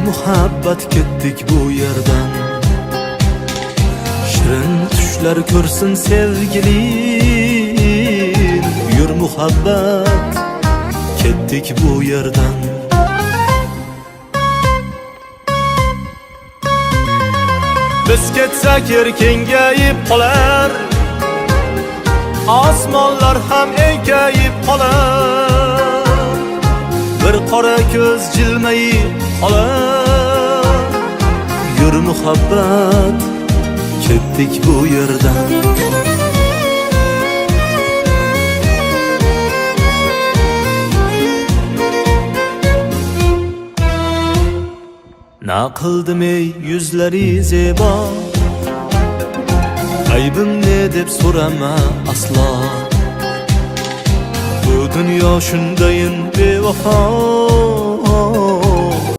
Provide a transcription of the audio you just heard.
muhabbat ketdik bu yerdan. Shirin tushlar ko'rsin sevgilim, yur muhabbat ketdik bu yerdan. Biz ketsak yer kengayib qolar, osmonlar ham enkayib qolar, bir qora ko'z jilmayib qolar. Yur muhabbat ketdik bu yerdan. Na qildim ey yuzlari zebo, aybim ne deb so'rama aslo. Bu dunyo shundayin bevafo,